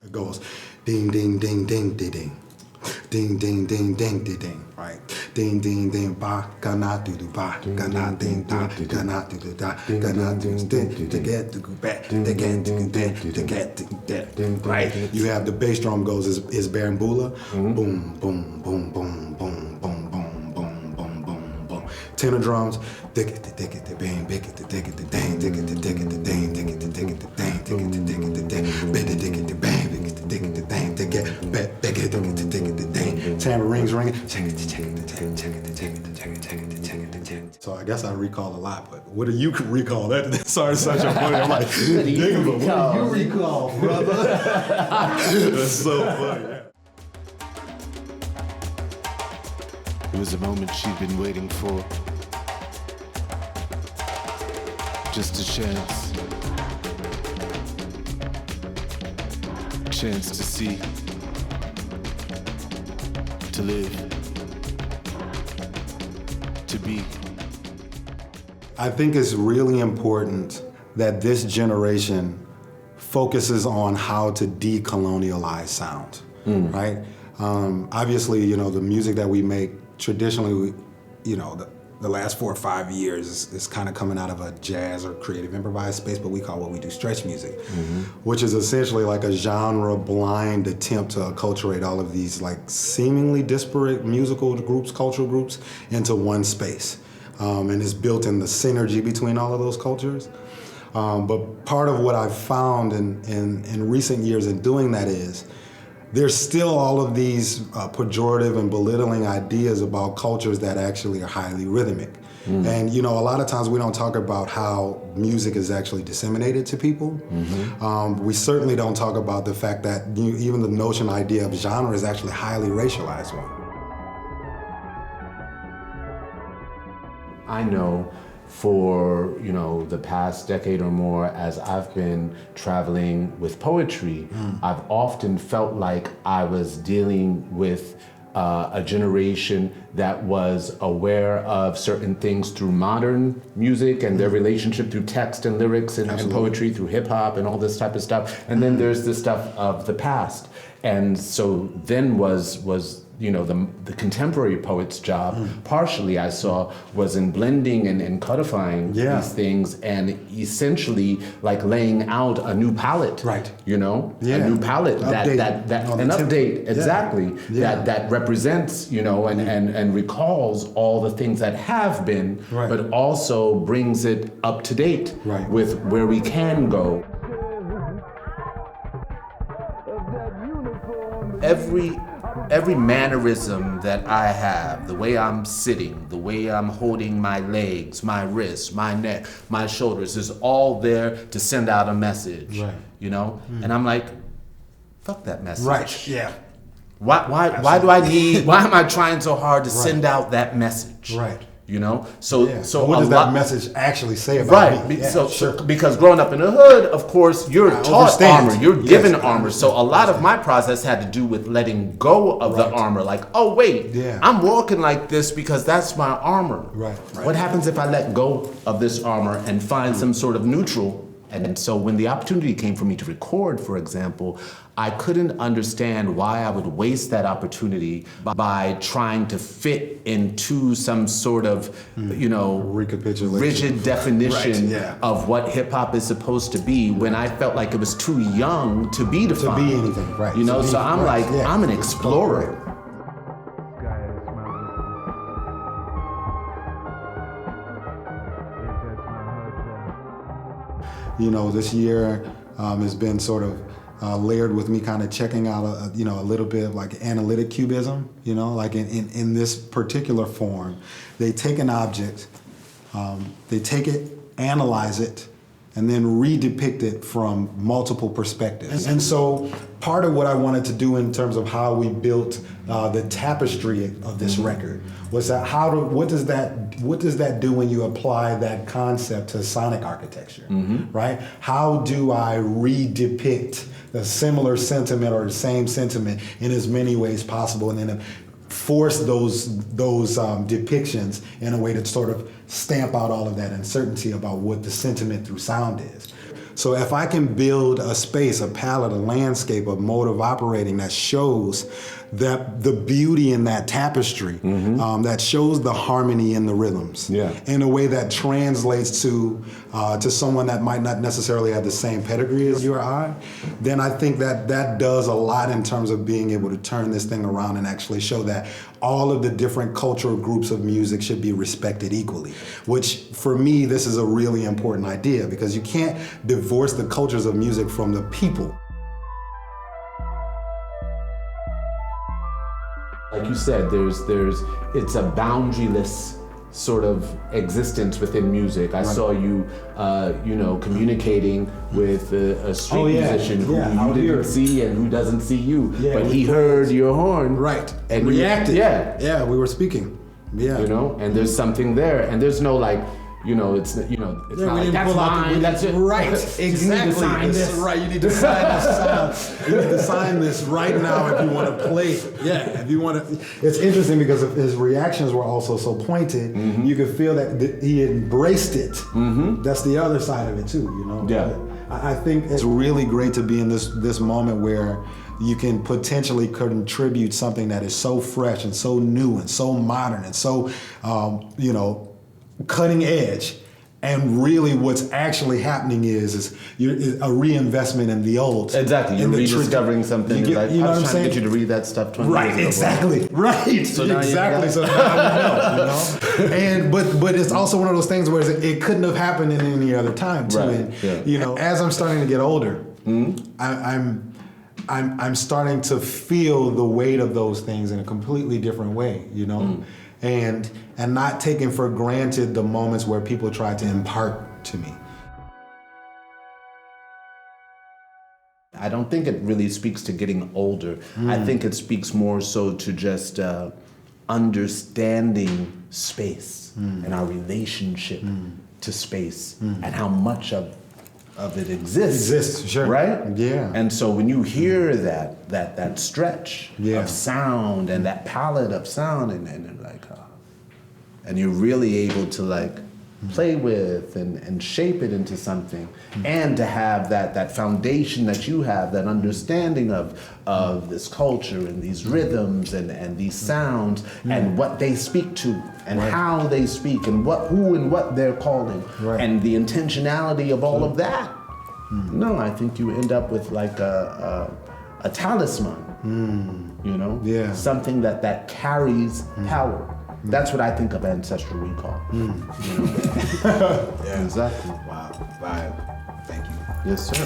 It goes ding, ding, ding, ding, ding, ding. Ding, ding, ding, ding, ding, ding, right? Ding, ding, ding, ba, gana, do, do, ba, gana, ding, da, gana, do, do, da, gana, do, ding, to get, to go back, to get, to get, to get, right? You have the bass drum goes is bambula, boom, boom, boom, boom, boom, boom, boom, boom, boom, boom, boom. Tenor drums, dig it, dig it, bang, dig it, dig it, dang, dig it, dig it, dang, dig it, dig it, dang, dig it, dig it, dang, dig it, dig it, bang, dig it, dig it, dang, dig it, dig it, dig it, dang. Tamarines ringing, check it, check it, check it, check it, check it, check it, check it, check it, check it. So I guess I recall a lot, but what do you recall? Sorry, such a funny. I'm like, what do you recall, brother? That's so funny. It was a moment she'd been waiting for. Just a chance. Chance to see. To live. To be. I think it's really important that this generation focuses on how to decolonialize sound, right? Obviously, the music that we make traditionally, the last 4 or 5 years is kind of coming out of a jazz or creative improvised space, but we call what we do stretch music, which is essentially like a genre blind attempt to acculturate all of these like seemingly disparate musical groups, cultural groups into one space. And it's built in the synergy between all of those cultures. But part of what I've found in recent years in doing that is there's still all of these pejorative and belittling ideas about cultures that actually are highly rhythmic. And a lot of times we don't talk about how music is actually disseminated to people. We certainly don't talk about the fact that even the notion idea of genre is actually a highly racialized one. I know for, the past decade or more, as I've been traveling with poetry, I've often felt like I was dealing with a generation that was aware of certain things through modern music and their relationship through text and lyrics and poetry, through hip hop and all this type of stuff. And then there's the stuff of the past. And so then was the contemporary poet's job, partially I saw, was in blending and codifying these things and essentially like laying out a new palette, right? A new palette an update, exactly, that represents, and recalls all the things that have been, but also brings it up to date with where we can go. Every mannerism that I have, the way I'm sitting, the way I'm holding my legs, my wrists, my neck, my shoulders, is all there to send out a message, And I'm like, fuck that message. Right, yeah. Why am I trying so hard to send out that message? Right. So what does that message actually say about me? Because growing up in the hood, of course, you're taught armor, you're given armor. So a lot of my process had to do with letting go of the armor. Like, oh wait, I'm walking like this because that's my armor. Right. What happens if I let go of this armor and find some sort of neutral? And so when the opportunity came for me to record, for example, I couldn't understand why I would waste that opportunity by trying to fit into some sort of, rigid definition of what hip hop is supposed to be when I felt like it was too young to be defined. To be anything, right. So I'm I'm an explorer. This year has been sort of layered with me kind of checking out a little bit of like analytic cubism, like in this particular form. They take an object, they take it, analyze it, and then re-depict it from multiple perspectives. And so part of what I wanted to do in terms of how we built the tapestry of this record was that what does that do when you apply that concept to sonic architecture, right? How do I re-depict a similar sentiment or the same sentiment in as many ways possible, and then force those depictions in a way to sort of stamp out all of that uncertainty about what the sentiment through sound is. So if I can build a space, a palette, a landscape, a mode of operating that shows that the beauty in that tapestry, that shows the harmony in the rhythms, in a way that translates to someone that might not necessarily have the same pedigree as you or I, then I think that does a lot in terms of being able to turn this thing around and actually show that all of the different cultural groups of music should be respected equally, which for me, this is a really important idea because you can't divorce the cultures of music from the people. Like you said, it's a boundaryless sort of existence within music. I saw you, communicating with a street musician who you didn't see and who doesn't see you, but he heard your horn, and reacted. We were speaking. And there's something there, and there's no like. It's not like that's mine. That's it. Right, exactly. You need to sign this. Right, you need to sign this. You need to sign this right now if you want to play. Yeah, if you want to. It's interesting because his reactions were also so pointed. You could feel that he embraced it. That's the other side of it too. Yeah. I think it's really great to be in this moment where you can potentially contribute something that is so fresh and so new and so modern and so cutting edge, and really what's actually happening is a reinvestment in the old. Exactly, you're rediscovering something. I was trying to get you to read that stuff 20 years ago. Exactly, right. So exactly. So now we know. But it's also one of those things where it couldn't have happened in any other time too. And as I'm starting to get older, I'm starting to feel the weight of those things in a completely different way. And not taking for granted the moments where people try to impart to me. I don't think it really speaks to getting older. I think it speaks more so to just understanding space and our relationship to space and how much of it exists. Sure. Right? Yeah. And so when you hear that stretch of sound and that palette of sound and like and you're really able to like play with and shape it into something, and to have that foundation that you have, that understanding of this culture and these rhythms and these sounds and what they speak to and how they speak and who and what they're calling and the intentionality of all of that. No, I think you end up with like a talisman, something that carries power. That's what I think of Ancestral Recall. Exactly. Wow. Vibe. Thank you. Yes, sir.